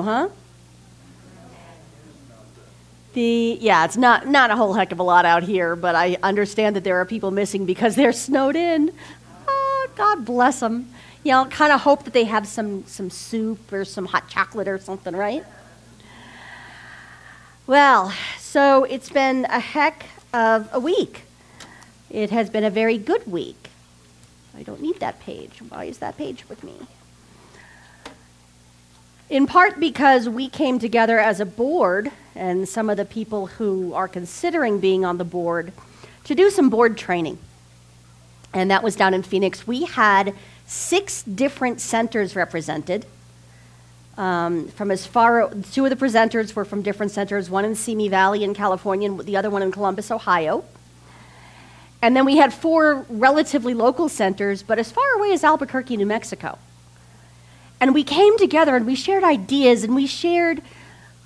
Huh? It's not a whole heck of a lot out here, but I understand that there are people missing because they're snowed in. Oh, God bless them. Kind of hope that they have some soup or some hot chocolate or something, right? Well, so it's been a heck of a week. It has been a very good week. I don't need that page. Why is that page with me? In part because we came together as a board, and some of the people who are considering being on the board, to do some board training. And that was down in Phoenix. We had 6 different centers represented. Two of the presenters were from different centers, one in Simi Valley in California, and the other one in Columbus, Ohio. And then we had 4 relatively local centers, but as far away as Albuquerque, New Mexico. And we came together and we shared ideas and we shared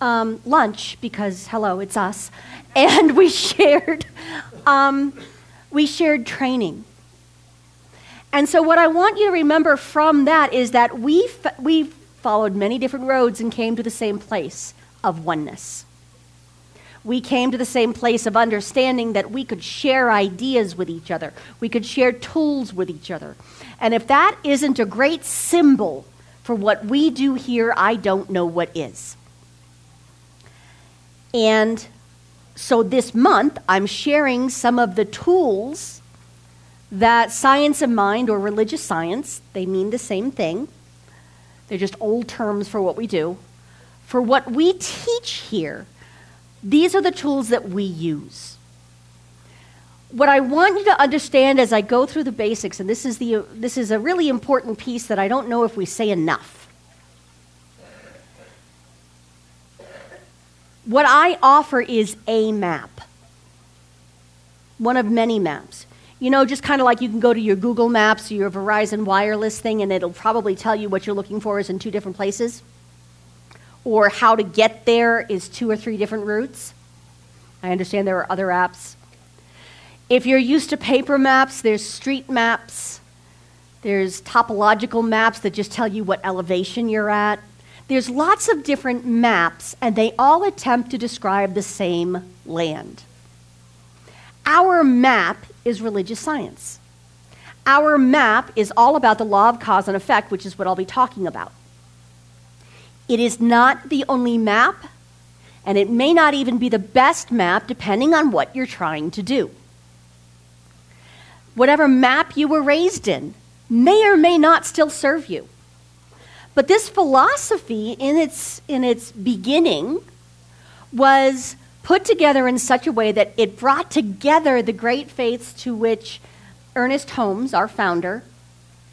lunch because, hello, it's us. And we shared training. And so what I want you to remember from that is that we followed many different roads and came to the same place of oneness. We came to the same place of understanding that we could share ideas with each other. We could share tools with each other. And if that isn't a great symbol for what we do here, I don't know what is. And so this month, I'm sharing some of the tools that science of mind or religious science, they mean the same thing. They're just old terms for what we do. For what we teach here, these are the tools that we use. What I want you to understand as I go through the basics, and this is a really important piece that I don't know if we say enough. What I offer is a map, one of many maps. Just kind of like you can go to your Google Maps or your Verizon wireless thing, and it'll probably tell you what you're looking for is in 2 different places. Or how to get there is 2 or 3 different routes. I understand there are other apps. If you're used to paper maps, there's street maps. There's topological maps that just tell you what elevation you're at. There's lots of different maps, and they all attempt to describe the same land. Our map is religious science. Our map is all about the law of cause and effect, which is what I'll be talking about. It is not the only map, and it may not even be the best map, depending on what you're trying to do. Whatever map you were raised in may or may not still serve you. But this philosophy, in its beginning, was put together in such a way that it brought together the great faiths to which Ernest Holmes, our founder,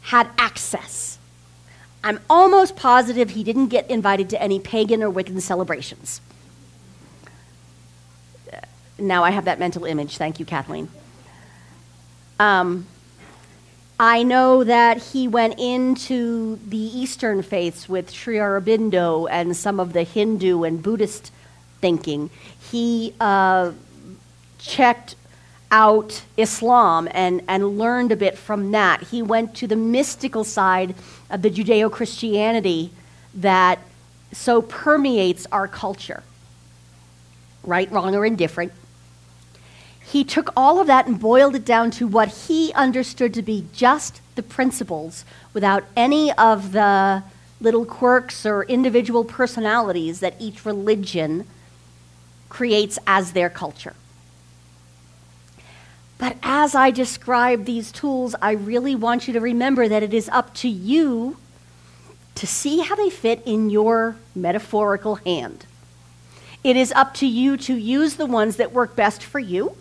had access. I'm almost positive he didn't get invited to any pagan or Wiccan celebrations. Now I have that mental image. Thank you, Kathleen. I know that he went into the Eastern faiths with Sri Aurobindo and some of the Hindu and Buddhist thinking. He checked out Islam and learned a bit from that. He went to the mystical side of the Judeo-Christianity that so permeates our culture. Right, wrong, or indifferent. He took all of that and boiled it down to what he understood to be just the principles without any of the little quirks or individual personalities that each religion creates as their culture. But as I describe these tools, I really want you to remember that it is up to you to see how they fit in your metaphorical hand. It is up to you to use the ones that work best for you.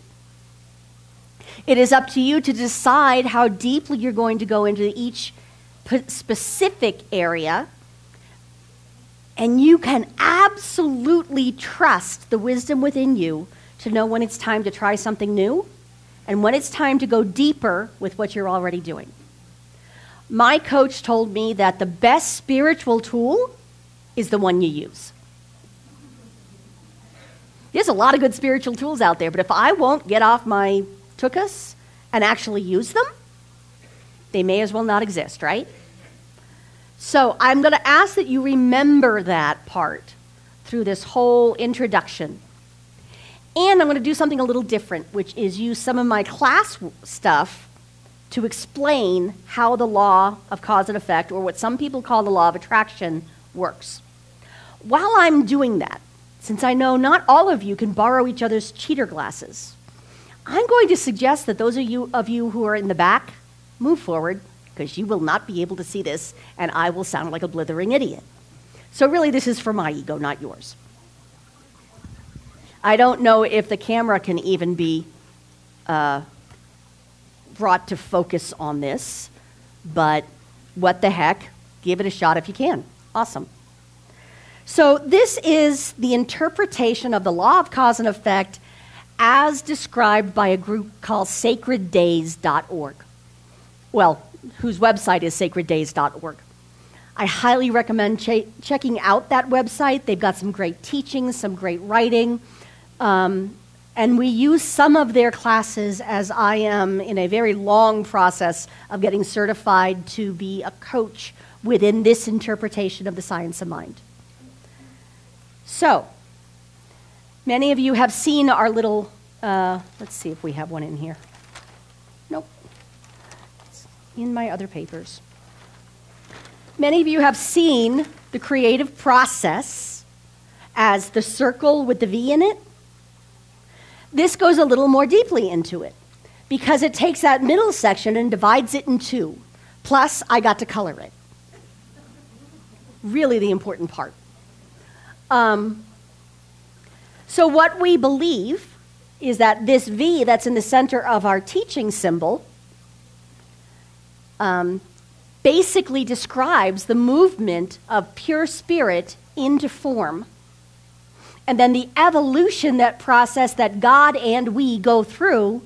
It is up to you to decide how deeply you're going to go into each specific area. And you can absolutely trust the wisdom within you to know when it's time to try something new and when it's time to go deeper with what you're already doing. My coach told me that the best spiritual tool is the one you use. There's a lot of good spiritual tools out there, but if I won't get off my tuchus and actually use them, they may as well not exist, right? So I'm going to ask that you remember that part through this whole introduction. And I'm going to do something a little different, which is use some of my class stuff to explain how the law of cause and effect, or what some people call the law of attraction, works. While I'm doing that, since I know not all of you can borrow each other's cheater glasses, I'm going to suggest that those of you who are in the back move forward, because you will not be able to see this, and I will sound like a blithering idiot. So really, this is for my ego, not yours. I don't know if the camera can even be brought to focus on this, but what the heck, give it a shot if you can. Awesome. So this is the interpretation of the law of cause and effect as described by a group called sacreddays.org. Well, whose website is sacreddays.org. I highly recommend checking out that website. They've got some great teachings, some great writing, and we use some of their classes as I am in a very long process of getting certified to be a coach within this interpretation of the science of mind. So, many of you have seen our little, let's see if we have one in here. Nope. It's in my other papers. Many of you have seen the creative process as the circle with the V in it. This goes a little more deeply into it because it takes that middle section and divides it in two. Plus, I got to color it. Really the important part. So what we believe is that this V that's in the center of our teaching symbol basically describes the movement of pure spirit into form, and then the evolution, that process that God and we go through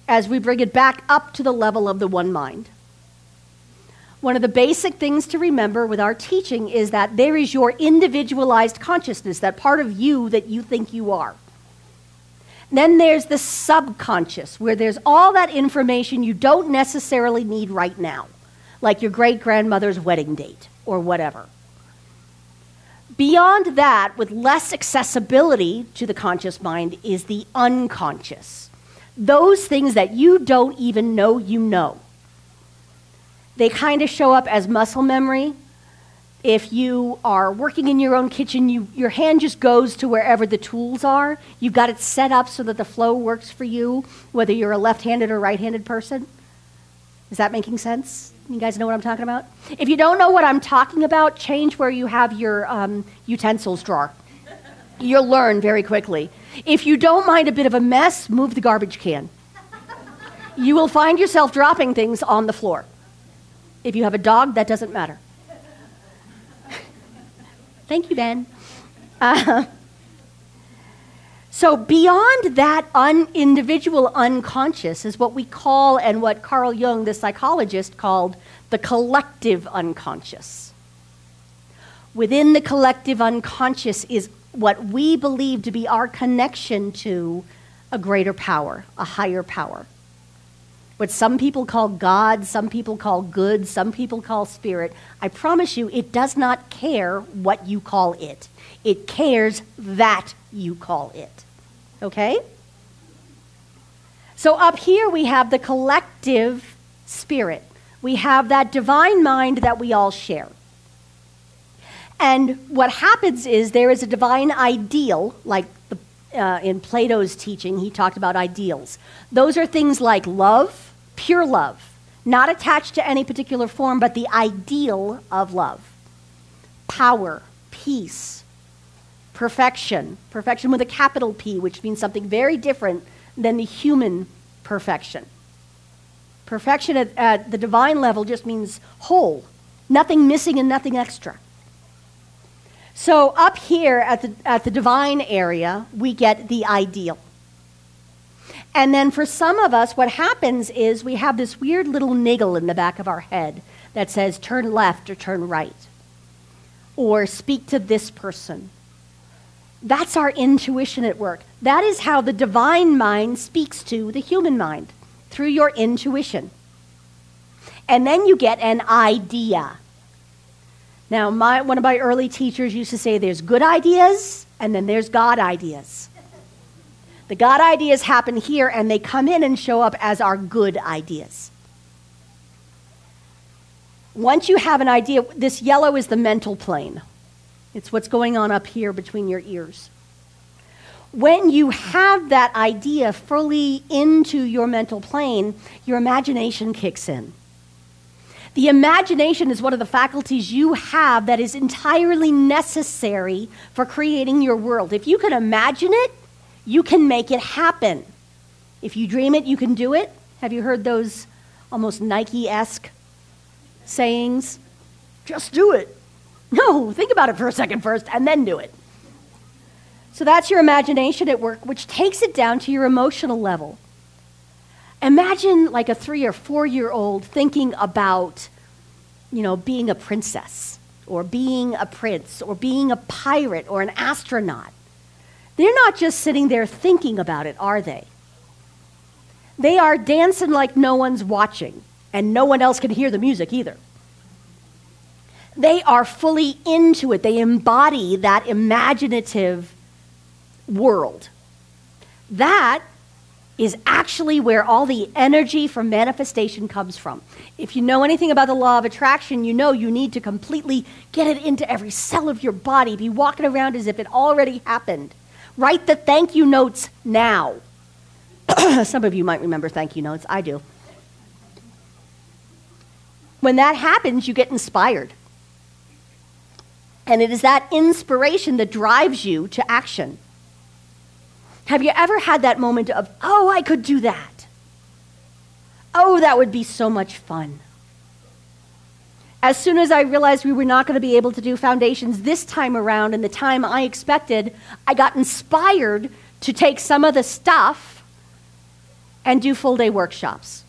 as we bring it back up to the level of the one mind. One of the basic things to remember with our teaching is that there is your individualized consciousness, that part of you that you think you are. Then there's the subconscious, where there's all that information you don't necessarily need right now, like your great-grandmother's wedding date or whatever. Beyond that, with less accessibility to the conscious mind, is the unconscious. Those things that you don't even know you know. They kind of show up as muscle memory. If you are working in your own kitchen, your hand just goes to wherever the tools are. You've got it set up so that the flow works for you, whether you're a left-handed or right-handed person. Is that making sense? You guys know what I'm talking about? If you don't know what I'm talking about, change where you have your utensils drawer. You'll learn very quickly. If you don't mind a bit of a mess, move the garbage can. You will find yourself dropping things on the floor. If you have a dog, that doesn't matter. Thank you, Ben. So beyond that individual unconscious is what we call, and what Carl Jung, the psychologist, called the collective unconscious. Within the collective unconscious is what we believe to be our connection to a greater power, a higher power. What some people call God, some people call good, some people call spirit. I promise you, it does not care what you call it. It cares that you call it. Okay? So up here we have the collective spirit. We have that divine mind that we all share. And what happens is there is a divine ideal, like in Plato's teaching, he talked about ideals. Those are things like love, pure love, not attached to any particular form, but the ideal of love. Power, peace, perfection with a capital P, which means something very different than the human perfection. Perfection at the divine level just means whole, nothing missing and nothing extra. So up here at the divine area, we get the ideal. And then for some of us, what happens is we have this weird little niggle in the back of our head that says turn left or turn right, or speak to this person. That's our intuition at work. That is how the divine mind speaks to the human mind, through your intuition. And then you get an idea. Now, one of my early teachers used to say there's good ideas and then there's God ideas. The God ideas happen here and they come in and show up as our good ideas. Once you have an idea, this yellow is the mental plane. It's what's going on up here between your ears. When you have that idea fully into your mental plane, your imagination kicks in. The imagination is one of the faculties you have that is entirely necessary for creating your world. If you can imagine it, you can make it happen. If you dream it, you can do it. Have you heard those almost Nike-esque sayings? Just do it. No, think about it for a second first and then do it. So that's your imagination at work, which takes it down to your emotional level. Imagine like a 3 or 4-year-old thinking about, being a princess or being a prince or being a pirate or an astronaut. They're not just sitting there thinking about it, are they? They are dancing like no one's watching, and no one else can hear the music either. They are fully into it. They embody that imaginative world. That is actually where all the energy for manifestation comes from. If you know anything about the law of attraction, you know you need to completely get it into every cell of your body, be walking around as if it already happened. Write the thank you notes now. Some of you might remember thank you notes. I do. When that happens, you get inspired. And it is that inspiration that drives you to action. Have you ever had that moment of, oh, I could do that? Oh, that would be so much fun. As soon as I realized we were not going to be able to do foundations this time around in the time I expected, I got inspired to take some of the stuff and do full-day workshops.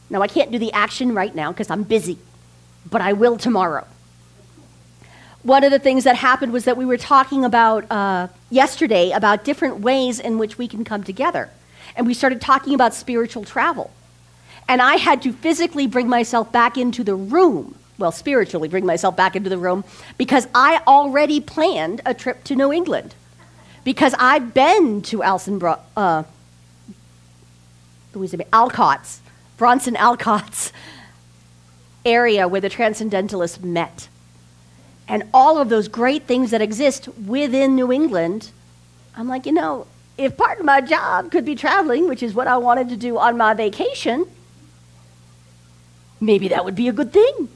Now, I can't do the action right now because I'm busy, but I will tomorrow. One of the things that happened was that we were talking about yesterday about different ways in which we can come together. And we started talking about spiritual travel. And I had to physically bring myself back into the room, well, spiritually bring myself back into the room, because I already planned a trip to New England. Because I've been to Bronson Alcott's area where the Transcendentalists met. And all of those great things that exist within New England, I'm like, if part of my job could be traveling, which is what I wanted to do on my vacation, maybe that would be a good thing.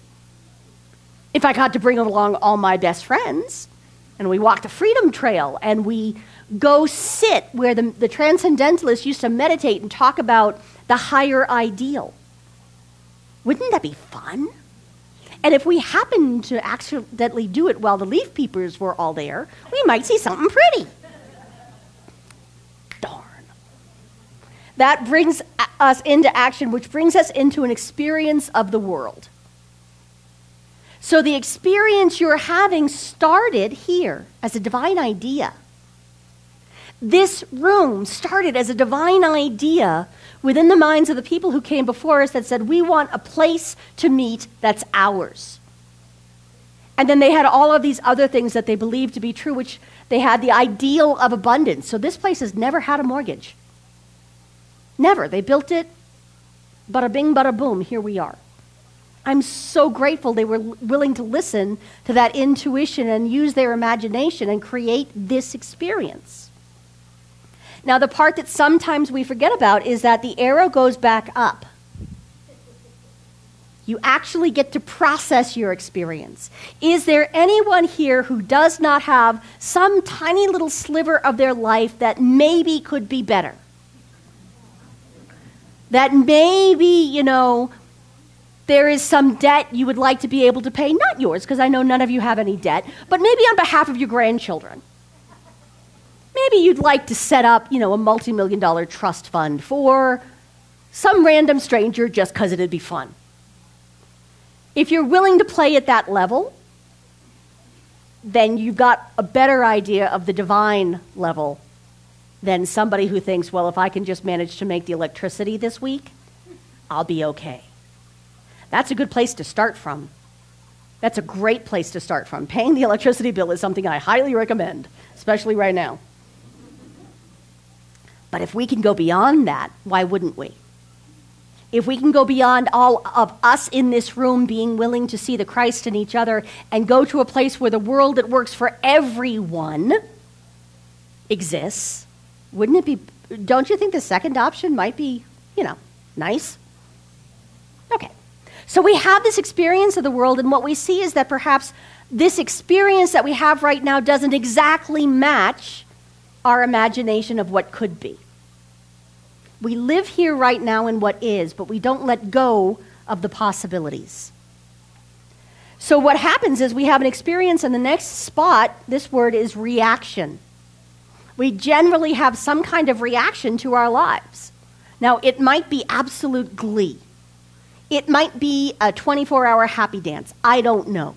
If I got to bring along all my best friends, and we walk the Freedom Trail, and we go sit where the Transcendentalists used to meditate and talk about the higher ideal. Wouldn't that be fun? And if we happened to accidentally do it while the leaf peepers were all there, we might see something pretty. Darn. That brings us into action, which brings us into an experience of the world. So the experience you're having started here as a divine idea. This room started as a divine idea within the minds of the people who came before us that said, we want a place to meet that's ours. And then they had all of these other things that they believed to be true, which they had the ideal of abundance. So this place has never had a mortgage. Never. They built it, bada bing, bada boom, here we are. I'm so grateful they were willing to listen to that intuition and use their imagination and create this experience. Now, the part that sometimes we forget about is that the arrow goes back up. You actually get to process your experience. Is there anyone here who does not have some tiny little sliver of their life that maybe could be better? That maybe, there is some debt you would like to be able to pay, not yours, because I know none of you have any debt, but maybe on behalf of your grandchildren. Maybe you'd like to set up, a multi-million-dollar trust fund for some random stranger just because it'd be fun. If you're willing to play at that level, then you've got a better idea of the divine level than somebody who thinks, well, if I can just manage to make the electricity this week, I'll be okay. That's a good place to start from. That's a great place to start from. Paying the electricity bill is something I highly recommend, especially right now. But if we can go beyond that, why wouldn't we? If we can go beyond all of us in this room being willing to see the Christ in each other and go to a place where the world that works for everyone exists, wouldn't it be, don't you think the second option might be, nice? Okay. So we have this experience of the world, and what we see is that perhaps this experience that we have right now doesn't exactly match our imagination of what could be. We live here right now in what is, but we don't let go of the possibilities. So what happens is we have an experience, and the next spot, this word is reaction. We generally have some kind of reaction to our lives. Now, it might be absolute glee. It might be a 24-hour happy dance. I don't know.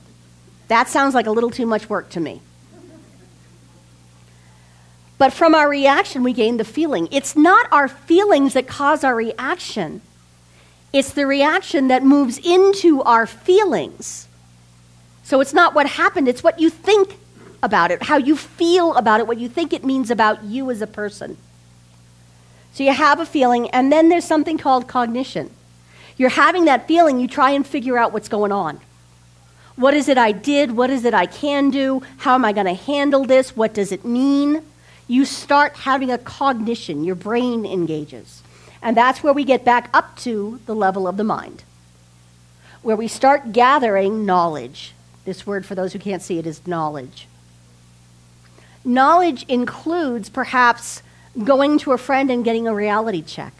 That sounds like a little too much work to me. But from our reaction, we gain the feeling. It's not our feelings that cause our reaction. It's the reaction that moves into our feelings. So it's not what happened, it's what you think about it, how you feel about it, what you think it means about you as a person. So you have a feeling, and then there's something called cognition. You're having that feeling, you try and figure out what's going on. What is it I did? What is it I can do? How am I going to handle this? What does it mean? You start having a cognition. Your brain engages. And that's where we get back up to the level of the mind, where we start gathering knowledge. This word, for those who can't see it, is knowledge. Knowledge includes perhaps going to a friend and getting a reality check.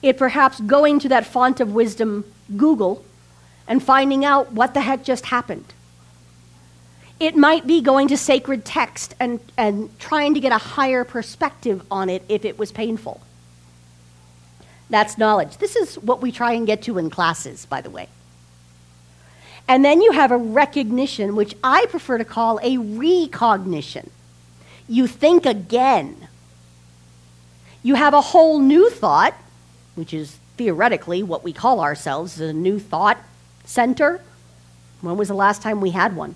It perhaps going to that font of wisdom, Google, and finding out what the heck just happened. It might be going to sacred text and trying to get a higher perspective on it if it was painful. That's knowledge. This is what we try and get to in classes, by the way. And then you have a recognition, which I prefer to call a recognition. You think again. You have a whole new thought, which is theoretically what we call ourselves, a new thought center. When was the last time we had one?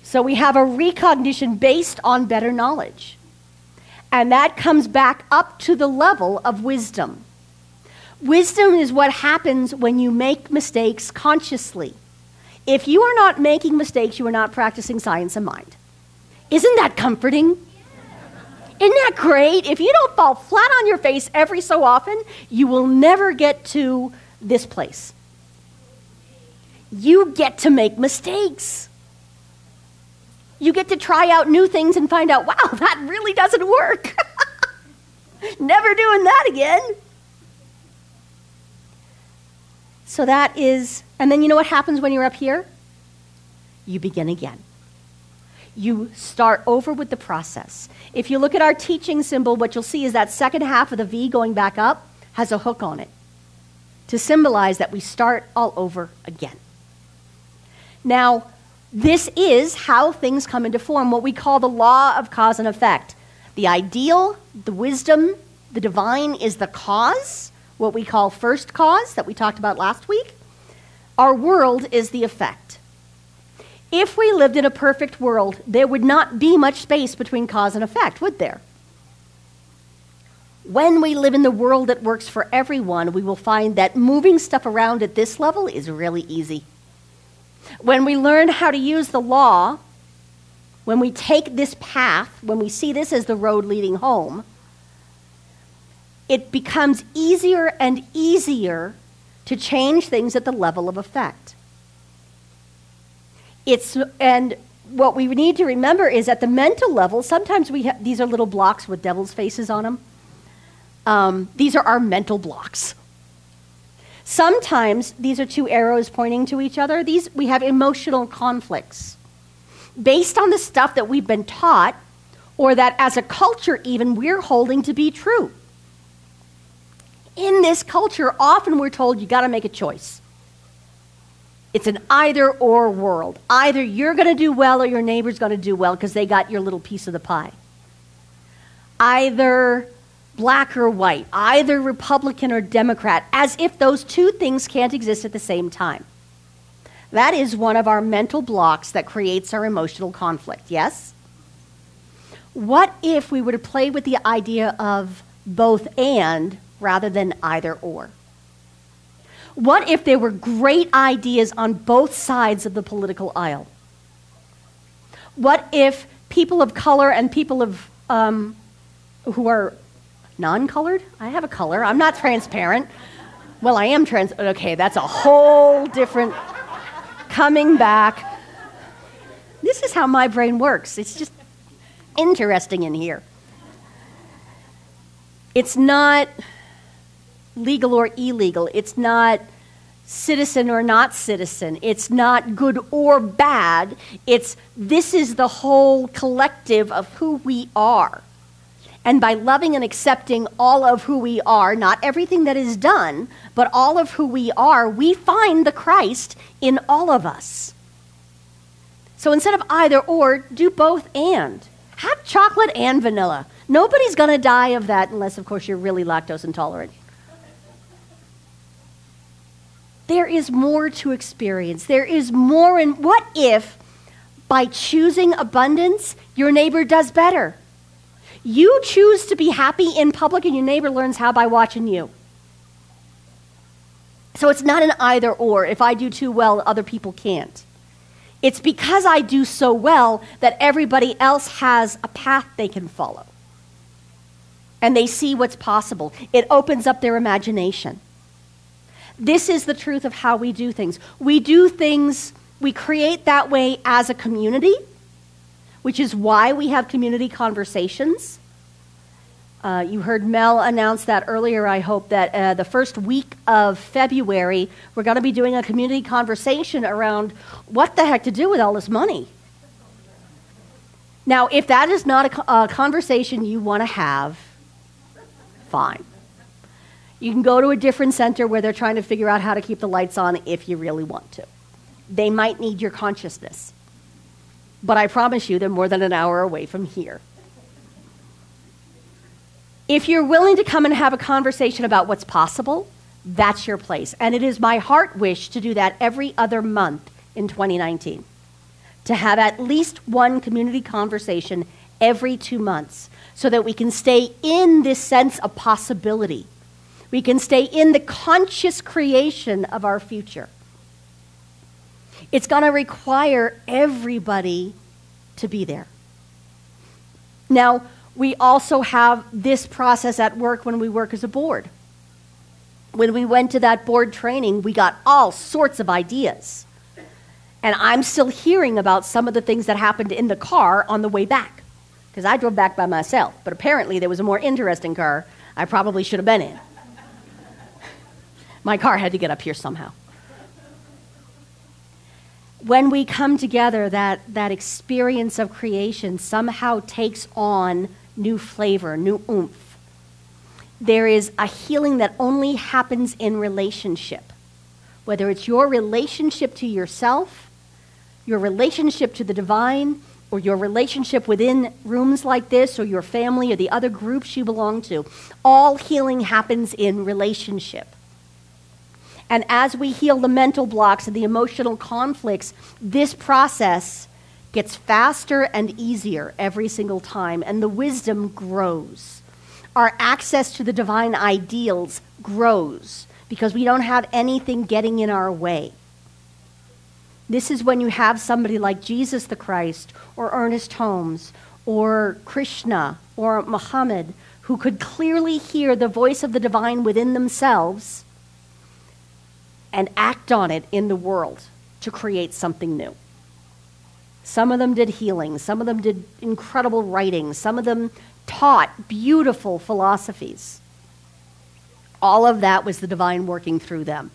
So we have a recognition based on better knowledge. And that comes back up to the level of wisdom. Wisdom is what happens when you make mistakes consciously. If you are not making mistakes, you are not practicing science of mind. Isn't that comforting? Isn't that great? If you don't fall flat on your face every so often, you will never get to this place. You get to make mistakes. You get to try out new things and find out, wow, that really doesn't work. Never doing that again. So that is, and then you know what happens when you're up here? You begin again. You start over with the process. If you look at our teaching symbol, what you'll see is that second half of the V going back up has a hook on it to symbolize that we start all over again. Now, this is how things come into form, what we call the law of cause and effect. The ideal, the wisdom, the divine is the cause, what we call first cause that we talked about last week. Our world is the effect. If we lived in a perfect world, there would not be much space between cause and effect, would there? When we live in the world that works for everyone, we will find that moving stuff around at this level is really easy. When we learn how to use the law, when we take this path, when we see this as the road leading home, it becomes easier and easier to change things at the level of effect. And what we need to remember is at the mental level, sometimes these are little blocks with devil's faces on them. These are our mental blocks. Sometimes these are two arrows pointing to each other. We have emotional conflicts based on the stuff that we've been taught or that as a culture even we're holding to be true. In this culture, often we're told you got to make a choice. It's an either-or world. Either you're going to do well or your neighbor's going to do well because they got your little piece of the pie. Either black or white, either Republican or Democrat, as if those two things can't exist at the same time. That is one of our mental blocks that creates our emotional conflict, yes? What if we were to play with the idea of both and rather than either or? What if there were great ideas on both sides of the political aisle? What if people of color and people of who are non-colored? I have a color. I'm not transparent. Well, I am okay, that's a whole different coming back. This is how my brain works. It's just interesting in here. It's not legal or illegal. It's not citizen or not citizen. It's not good or bad. This is the whole collective of who we are. And by loving and accepting all of who we are, not everything that is done, but all of who we are, we find the Christ in all of us. So instead of either or, do both and. Have chocolate and vanilla. Nobody's going to die of that unless, of course, you're really lactose intolerant. There is more to experience. There is more in what if, by choosing abundance, your neighbor does better? You choose to be happy in public and your neighbor learns how by watching you. So it's not an either or. If I do too well, other people can't. It's because I do so well that everybody else has a path they can follow. And they see what's possible. It opens up their imagination. This is the truth of how we do things. We do things, we create that way as a community, which is why we have community conversations. You heard Mel announce that earlier, I hope, that the first week of February, we're going to be doing a community conversation around what the heck to do with all this money. Now, if that is not a conversation you want to have, fine. You can go to a different center where they're trying to figure out how to keep the lights on if you really want to. They might need your consciousness. But I promise you, they're more than an hour away from here. If you're willing to come and have a conversation about what's possible, that's your place. And it is my heart wish to do that every other month in 2019. To have at least one community conversation every 2 months so that we can stay in this sense of possibility. We can stay in the conscious creation of our future. It's going to require everybody to be there. Now, we also have this process at work when we work as a board. When we went to that board training, we got all sorts of ideas. And I'm still hearing about some of the things that happened in the car on the way back. Because I drove back by myself. But apparently there was a more interesting car I probably should have been in. My car had to get up here somehow. When we come together, that experience of creation somehow takes on new flavor, new oomph. There is a healing that only happens in relationship. Whether it's your relationship to yourself, your relationship to the divine, or your relationship within rooms like this, or your family, or the other groups you belong to, all healing happens in relationship. And as we heal the mental blocks and the emotional conflicts, this process gets faster and easier every single time, and the wisdom grows. Our access to the divine ideals grows because we don't have anything getting in our way. This is when you have somebody like Jesus the Christ, or Ernest Holmes, or Krishna, or Muhammad, who could clearly hear the voice of the divine within themselves and act on it in the world to create something new. Some of them did healing. Some of them did incredible writing. Some of them taught beautiful philosophies. All of that was the divine working through them.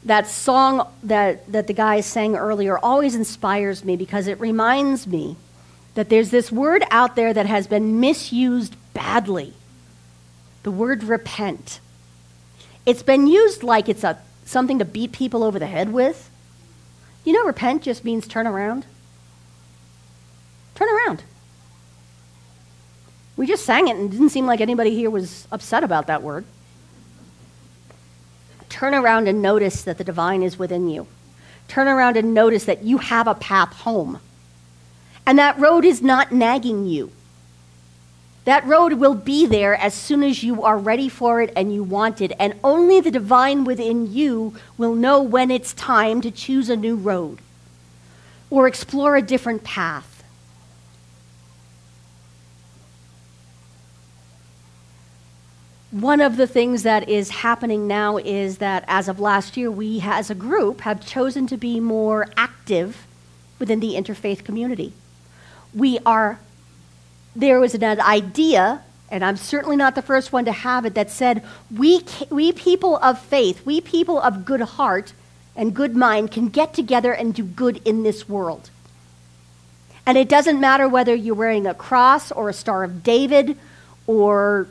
That song that the guys sang earlier always inspires me because it reminds me that there's this word out there that has been misused badly. The word repent. It's been used like it's something to beat people over the head with. You know, repent just means turn around. Turn around. We just sang it and it didn't seem like anybody here was upset about that word. turn around and notice that the divine is within you. Turn around and notice that you have a path home. And that road is not nagging you. That road will be there as soon as you are ready for it and you want it. And only the divine within you will know when it's time to choose a new road or explore a different path. One of the things that is happening now is that as of last year, we as a group have chosen to be more active within the interfaith community. There was an idea, and I'm certainly not the first one to have it, that said, we people of faith, we people of good heart and good mind can get together and do good in this world. And it doesn't matter whether you're wearing a cross or a Star of David or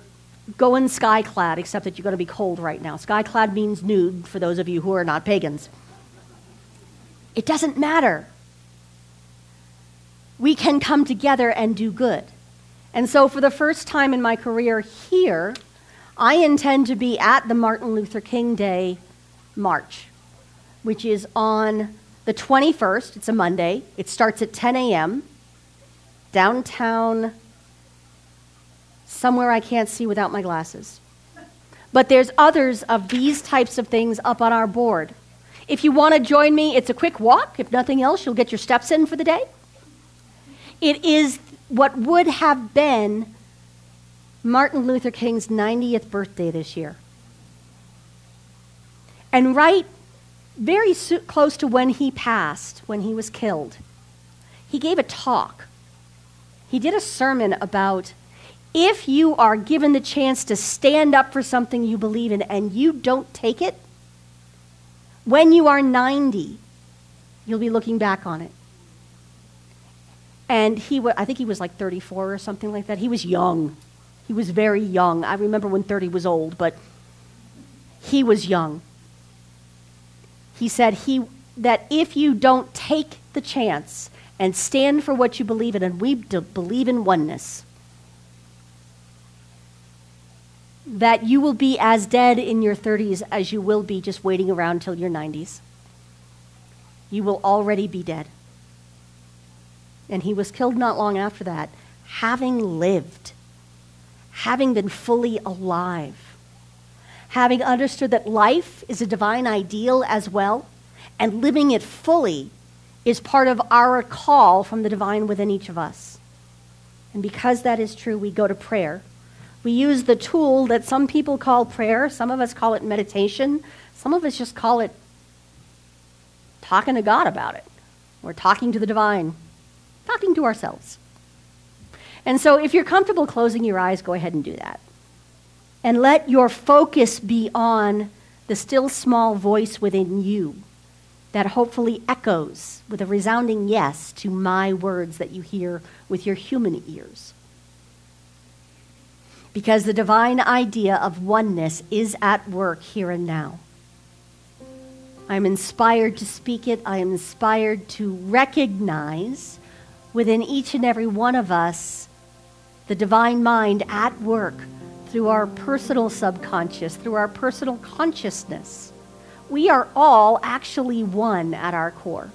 going skyclad, except that you're going to be cold right now. Skyclad means nude for those of you who are not pagans. It doesn't matter. We can come together and do good. And so for the first time in my career here, I intend to be at the Martin Luther King Day March, which is on the 21st. It's a Monday. It starts at 10 a.m. downtown, somewhere I can't see without my glasses. But there's others of these types of things up on our board. If you want to join me, it's a quick walk. If nothing else, you'll get your steps in for the day. It is what would have been Martin Luther King's 90th birthday this year. And very close to when he passed, when he was killed, he gave a talk. He did a sermon about if you are given the chance to stand up for something you believe in and you don't take it, when you are 90, you'll be looking back on it. And I think he was like 34 or something like that. He was young. He was very young. I remember when 30 was old, but he was young. He said that if you don't take the chance and stand for what you believe in, and we believe in oneness, that you will be as dead in your 30s as you will be just waiting around till your 90s. You will already be dead. And he was killed not long after that, having lived, having been fully alive, having understood that life is a divine ideal as well, and living it fully is part of our call from the divine within each of us. And because that is true, we go to prayer. We use the tool that some people call prayer. Some of us call it meditation. Some of us just call it talking to God about it. We're talking to the divine, talking to ourselves. And so if you're comfortable closing your eyes, go ahead and do that. And let your focus be on the still small voice within you that hopefully echoes with a resounding yes to my words that you hear with your human ears. Because the divine idea of oneness is at work here and now. I'm inspired to speak it. I am inspired to recognize within each and every one of us the divine mind at work through our personal subconscious, through our personal consciousness. We are all actually one at our core.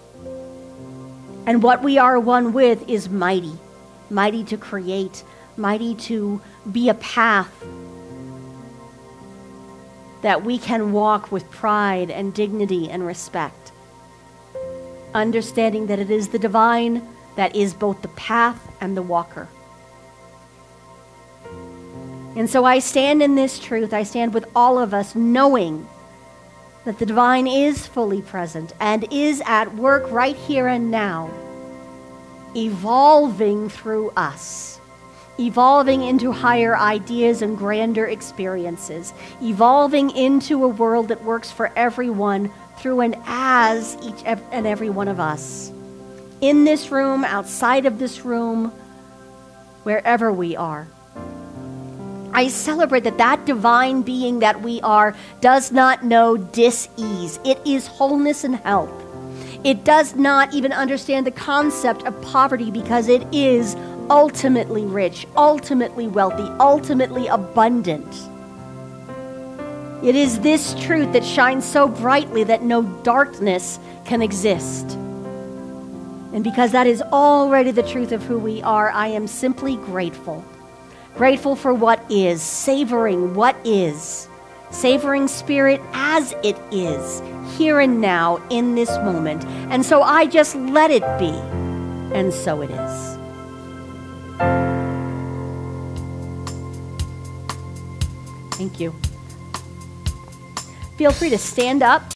And what we are one with is mighty, mighty to create, mighty to be a path that we can walk with pride and dignity and respect, understanding that it is the divine that is both the path and the walker. And so I stand in this truth, I stand with all of us knowing that the divine is fully present and is at work right here and now, evolving through us, evolving into higher ideas and grander experiences, evolving into a world that works for everyone through and as each and every one of us. In this room, outside of this room, wherever we are. I celebrate that divine being that we are does not know dis-ease. It is wholeness and health. It does not even understand the concept of poverty because it is ultimately rich, ultimately wealthy, ultimately abundant. It is this truth that shines so brightly that no darkness can exist. And because that is already the truth of who we are, I am simply grateful. Grateful for what is, savoring what is, savoring Spirit as it is, here and now in this moment. And so I just let it be, and so it is. Thank you. Feel free to stand up.